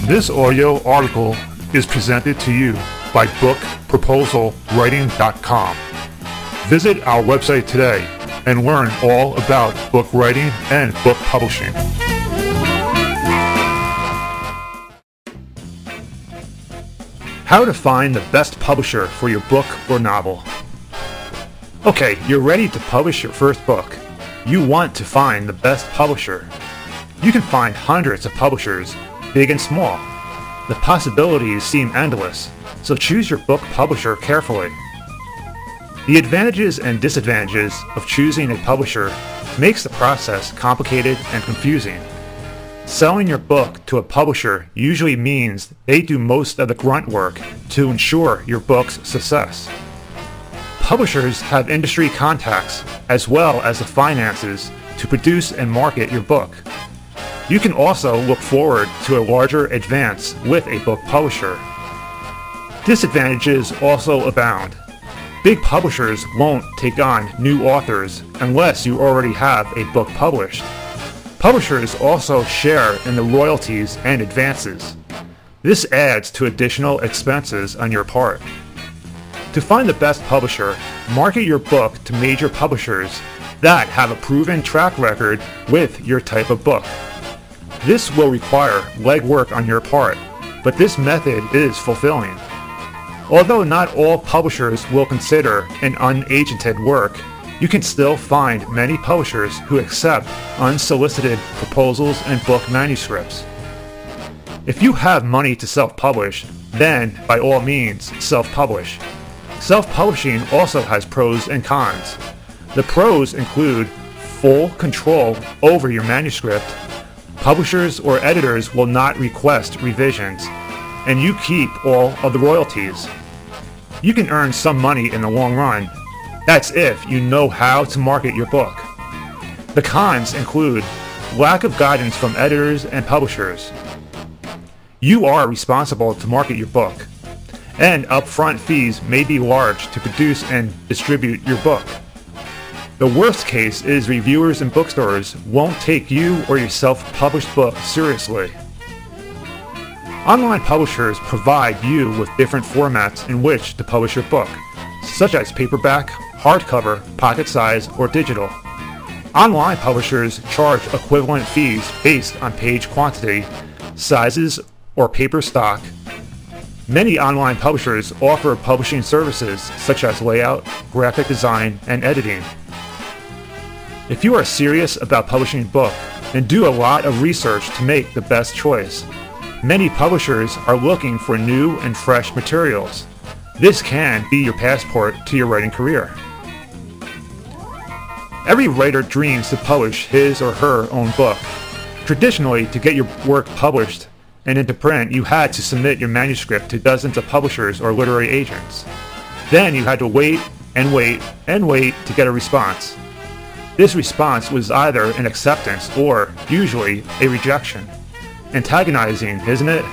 This audio article is presented to you by bookproposalwriting.com. Visit our website today and learn all about book writing and book publishing. How to find the best publisher for your book or novel. Okay, you're ready to publish your first book. You want to find the best publisher. You can find hundreds of publishers, big and small. The possibilities seem endless, so choose your book publisher carefully. The advantages and disadvantages of choosing a publisher makes the process complicated and confusing. Selling your book to a publisher usually means they do most of the grunt work to ensure your book's success. Publishers have industry contacts as well as the finances to produce and market your book. You can also look forward to a larger advance with a book publisher. Disadvantages also abound. Big publishers won't take on new authors unless you already have a book published. Publishers also share in the royalties and advances. This adds to additional expenses on your part. To find the best publisher, market your book to major publishers that have a proven track record with your type of book. This will require legwork on your part, but this method is fulfilling. Although not all publishers will consider an unagented work, you can still find many publishers who accept unsolicited proposals and book manuscripts. If you have money to self-publish, then by all means self-publish. Self-publishing also has pros and cons. The pros include full control over your manuscript. Publishers or editors will not request revisions, and you keep all of the royalties. You can earn some money in the long run. That's if you know how to market your book. The cons include lack of guidance from editors and publishers. You are responsible to market your book, and upfront fees may be large to produce and distribute your book. The worst case is reviewers and bookstores won't take you or your self-published book seriously. Online publishers provide you with different formats in which to publish your book, such as paperback, hardcover, pocket size, or digital. Online publishers charge equivalent fees based on page quantity, sizes, or paper stock. Many online publishers offer publishing services such as layout, graphic design, and editing. If you are serious about publishing a book, then do a lot of research to make the best choice. Many publishers are looking for new and fresh materials. This can be your passport to your writing career. Every writer dreams to publish his or her own book. Traditionally, to get your work published and into print, you had to submit your manuscript to dozens of publishers or literary agents. Then you had to wait and wait and wait to get a response. This response was either an acceptance or, usually, a rejection. Antagonizing, isn't it?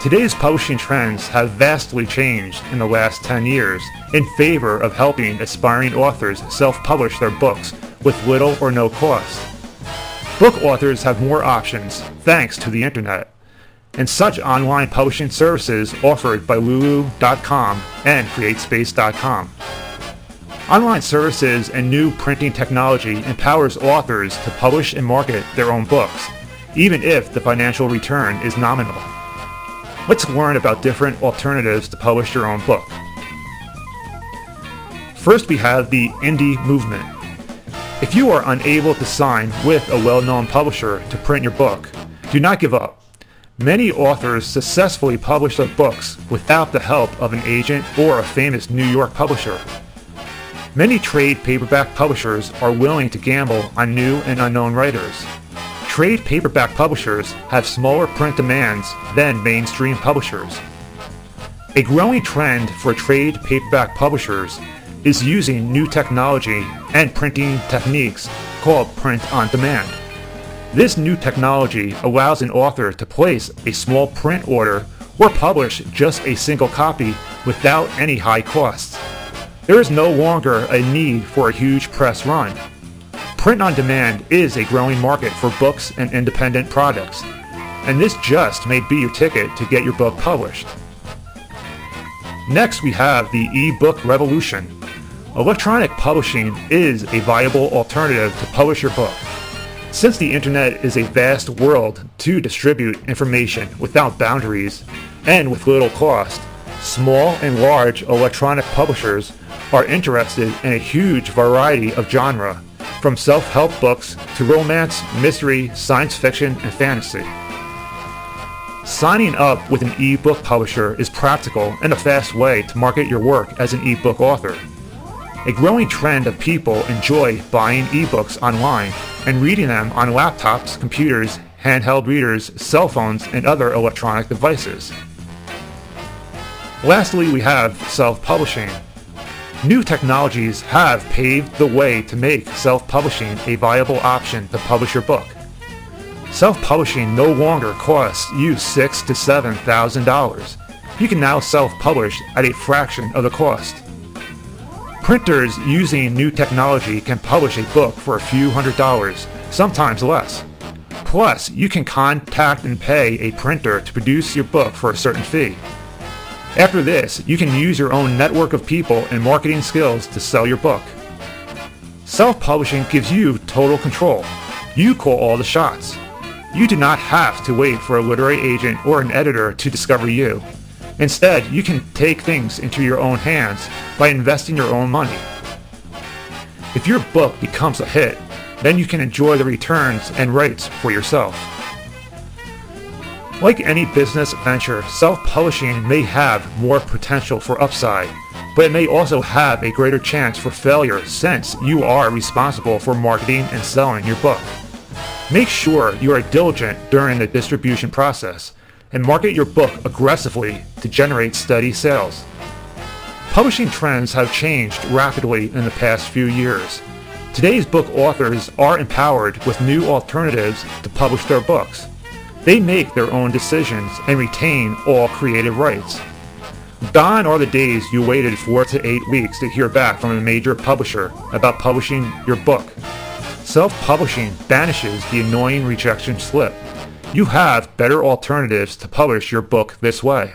Today's publishing trends have vastly changed in the last 10 years in favor of helping aspiring authors self-publish their books with little or no cost. Book authors have more options thanks to the internet, and such online publishing services offered by Lulu.com and CreateSpace.com. Online services and new printing technology empowers authors to publish and market their own books, even if the financial return is nominal. Let's learn about different alternatives to publish your own book. First, we have the indie movement. If you are unable to sign with a well-known publisher to print your book, do not give up. Many authors successfully publish their books without the help of an agent or a famous New York publisher. Many trade paperback publishers are willing to gamble on new and unknown writers. Trade paperback publishers have smaller print demands than mainstream publishers. A growing trend for trade paperback publishers is using new technology and printing techniques called print on demand. This new technology allows an author to place a small print order or publish just a single copy without any high costs. There is no longer a need for a huge press run. Print on demand is a growing market for books and independent products, and this just may be your ticket to get your book published. Next, we have the e-book revolution. Electronic publishing is a viable alternative to publish your book. Since the internet is a vast world to distribute information without boundaries and with little cost, small and large electronic publishers are interested in a huge variety of genre, from self-help books to romance, mystery, science fiction, and fantasy. Signing up with an ebook publisher is practical and a fast way to market your work as an ebook author. A growing trend of people enjoy buying ebooks online and reading them on laptops, computers, handheld readers, cell phones, and other electronic devices. Lastly, we have self-publishing. New technologies have paved the way to make self-publishing a viable option to publish your book. Self-publishing no longer costs you $6,000 to $7,000. You can now self-publish at a fraction of the cost. Printers using new technology can publish a book for a few $100s, sometimes less. Plus, you can contact and pay a printer to produce your book for a certain fee. After this, you can use your own network of people and marketing skills to sell your book. Self-publishing gives you total control. You call all the shots. You do not have to wait for a literary agent or an editor to discover you. Instead, you can take things into your own hands by investing your own money. If your book becomes a hit, then you can enjoy the returns and rights for yourself. Like any business venture, self-publishing may have more potential for upside, but it may also have a greater chance for failure since you are responsible for marketing and selling your book. Make sure you are diligent during the distribution process and market your book aggressively to generate steady sales. Publishing trends have changed rapidly in the past few years. Today's book authors are empowered with new alternatives to publish their books. They make their own decisions and retain all creative rights. Gone are the days you waited 4 to 8 weeks to hear back from a major publisher about publishing your book. Self-publishing banishes the annoying rejection slip. You have better alternatives to publish your book this way.